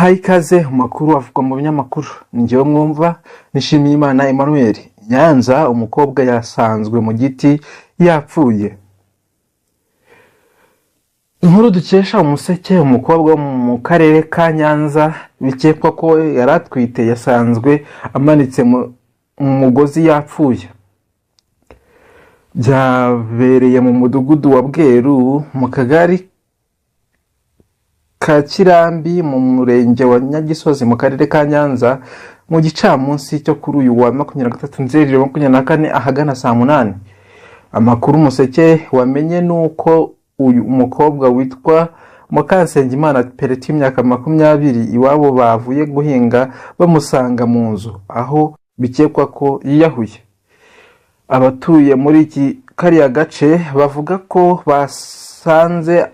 Mbahaye ikaze mu makuru avugwa mu binyamakuru. Njyewe mwumva Nishimiyimana Emmanuel. Nyanza, umukobwa yasanzwe mu giti yapfuye. Inkuru dukesha Umuseke, umukobwa wo mu karere ka Nyanza bikekwa ko yaratwite yasanzwe amanitse mu mugozi yapfuye. Byabereye mu mudugudu wa Bweru mu kagari ka Kirambi mu murenge wa Nyagisozi mu karere ka Nyanza mu gicamunsi cyo kuri uyu wa 23 Nzeri 2024 ahagana saa 8. Amakuru Umuseke wamenye nuko uyu umukobwa witwa Mukansengimana Pereti imyaka 20 iwabo bavuye guhinga bamusanga mu nzu aho bikekwa ko yiyahuye. Abatuye muri iki kariya gace bavuga ko basanze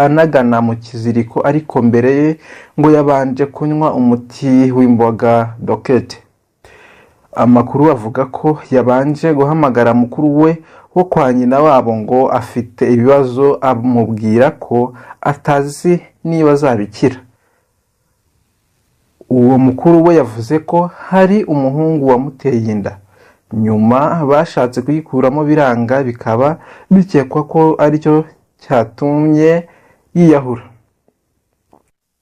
anagana mu kiziriko ariko mbere ye ngo yabanje kunywa umuti w'imboga dokete. Amakuru avuga ko yabanje guhamagara mukuru we wo kwa nyina wabo ngo afite ibibazo, amubwira ko atazi niba azabikira. Uwo mukuru we yavuze ko hari umuhungu wamuteye inda, nyuma bashatse kuyikuramo biranga bikaba bikekwa ko aricyo cyatumye yiyahura.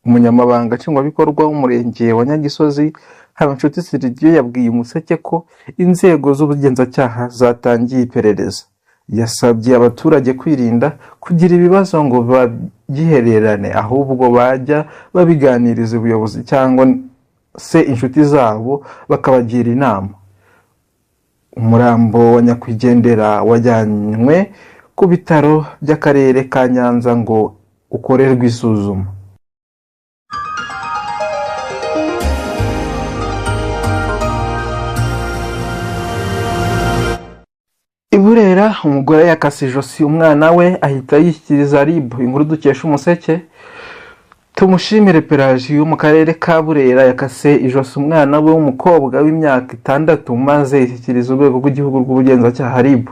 Umunyamabanga nshingwabikorwa w'umurenge wa Nyagisozi Habinshuti Sylvie yabwiye Umuseke ko inzego z'ubugenzacyaha zatangiye iperereza. Yasabye abaturage kwirinda kugira ibibazo ngo bagihererane, ahubwo bajya babiganiriza ubuyobozi cyangwa se inshuti zabo bakabagira inama. Umurambo wa nyakwigendera wajyanywe ku bitaro by'akarere ka Nyanza ngo ukorerwe isuzuma. Iburera, umugore yakase ijosi umwana we ahita yishyikiriza RIB. Inkuru dukesha Umuseke. Tumushimire Pelagie yo mu karere ka Burera yakase ijosi umwana we w'umukobwa w'imyaka 6 maze yishyikiriza urwego rw'igihugu rw'ubugenzacyaha RIB.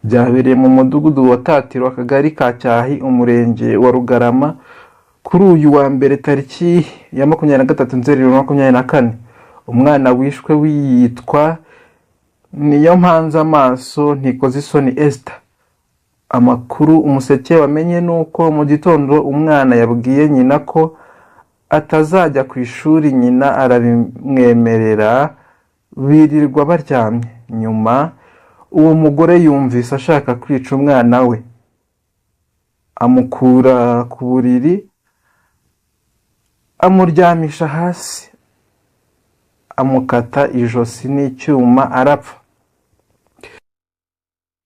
Byabereye mu mudugudu wa Tatiro, akagari ka Cyahi, umurenge wa Rugarama kuri uyu wa mbere tariki ya 23 Nzeri 2024. Umwana wishwe wiyitwa Niyompanze Amaso Ntikozisoni Esther. Amakuru Umuseke wamenye nuko mu gitondo umwana yabwiye nyina ko atazajya ku ishuri, nyina arabimwemerera birirwa baryamye. Nyuma uwo mugore yumvise ashaka kwica umwana we, amukura ku buriri amuryamisha hasi, amukata ijosi n'icyuma arapfa.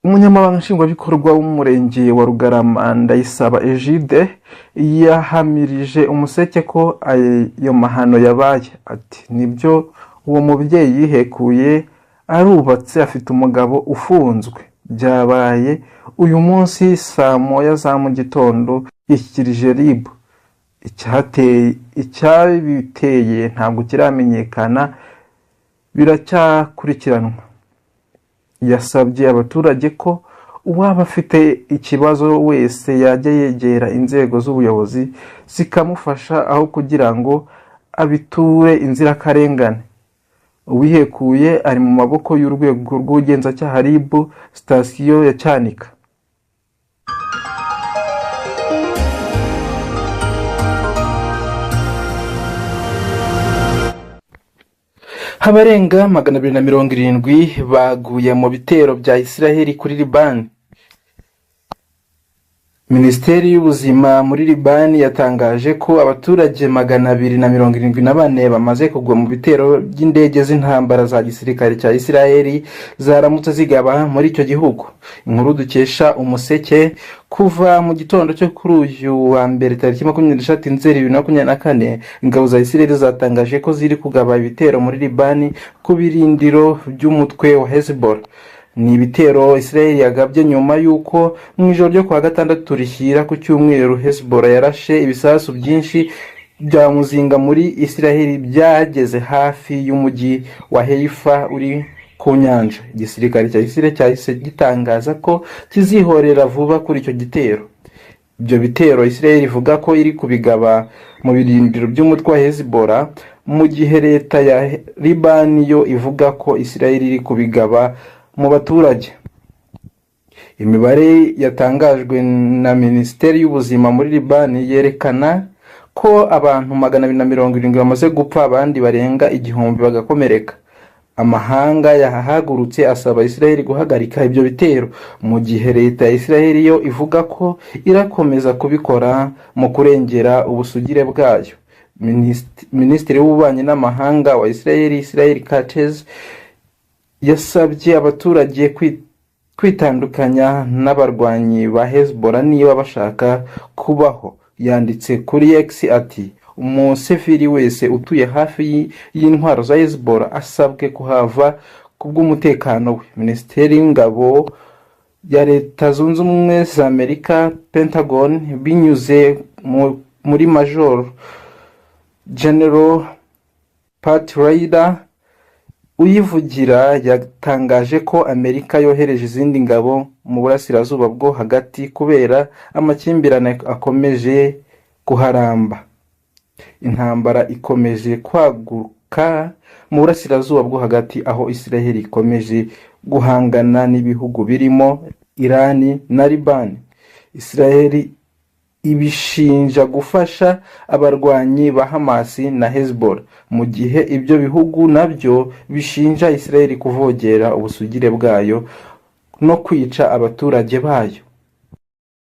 Umunyamabanga nshingwabikorwa w'umurenge wa Rugarama Ndayisaba Egide yahamirije Umuseke ko ayo mahano yabaye. Ati nibyo, uwo mubyeyi yihekuye, arubatse, afite umugabo ufunzwe. Byabaye uyu munsi saa 9 za mu gitondo, yishyikirije RIB. Icyabiteye ntabwo kiramenyekana, biracyakurikiranwa. Yasabye abaturage ko uwaba afite ikibazo wese yajya yegera inzego z'ubuyobozi zikamufasha aho kugira ngo abiture inzirakarengane. Uwihekuye ari mu maboko y'urwego rw'ubugenzacyaha RIB sitasiyo ya Cyanika. Abarenga 270 baguye mu bitero bya Israel kuri Liban. Minisiteri y'ubuzima muri Liban yatangaje ko abaturage 274 bamaze kugwa mu bitero by'indege z'intambara za gisirikare cya Israel zaramutse zigaba muri icyo gihugu. Inkuru dukesha Umuseke. Kuva mu gitondo cyo kuri uyu wa mbere tariki 23 Nzeri 2024, ingabo za Israel zatangaje ko ziri kugaba ibitero muri Liban ku birindiro by'umutwe wa Hezbollah. Ni ibitero Israel yagabye nyuma yuko mu ijoro ryo kwa gatandatu rishyira ku cyumweru Hezbollah yarashe ibisasu byinshi bya muzinga muri Israel byageze hafi y'umujyi wa Haifa uri ku nyanja. Igisirikare cya Israel cyahise gitangaza ko kizihorera vuba kuri icyo gitero. ibyo bitero Israel ivuga ko iri kubigaba mu birindiro by'umutwe wa Hezbollah, mu gihe leta ya Liban yo ivuga ko Israel iri kubigaba mu baturage. Imibare yatangajwe na Minisiteri y'Ubuzima muri Liban yerekana ko abantu 270 bamaze gupfa, abandi barenga 1000 bagakomereka. Amahanga yahagurutse asaba Israel guhagarika ibyo bitero, mu gihe leta ya Israel yo ivuga ko irakomeza kubikora mu kurengera ubusugire bwayo. Minisitiri w'ububanyi n'amahanga wa Israel Katz yasabye abaturage kwitandukanya n'abarwanyi ba Hezbollah niba bashaka kubaho. Yanditse kuri X ati, umusivili wese utuye hafi y'intwaro za Hezbollah asabwe kuhava kubw'umutekano we. Minisiteri y'ingabo ya Leta Zunze Ubumwe za Amerika, Pentagon, binyuze muri Major General Pat Ryder uyivugira, yatangaje ko Amerika yohereje izindi ngabo mu burasirazuba bwo hagati kubera amakimbirane akomeje kuharamba. Intambara ikomeje kwaguka mu burasirazuba bwo hagati, aho Israel ikomeje guhangana n'ibihugu birimo Iran na Liban. Israel ibishinja gufasha abarwanyi ba Hamas na Hezbollah, mu gihe ibyo bihugu nabyo bishinja Israel kuvogera ubusugire bwayo no kwica abaturage bayo.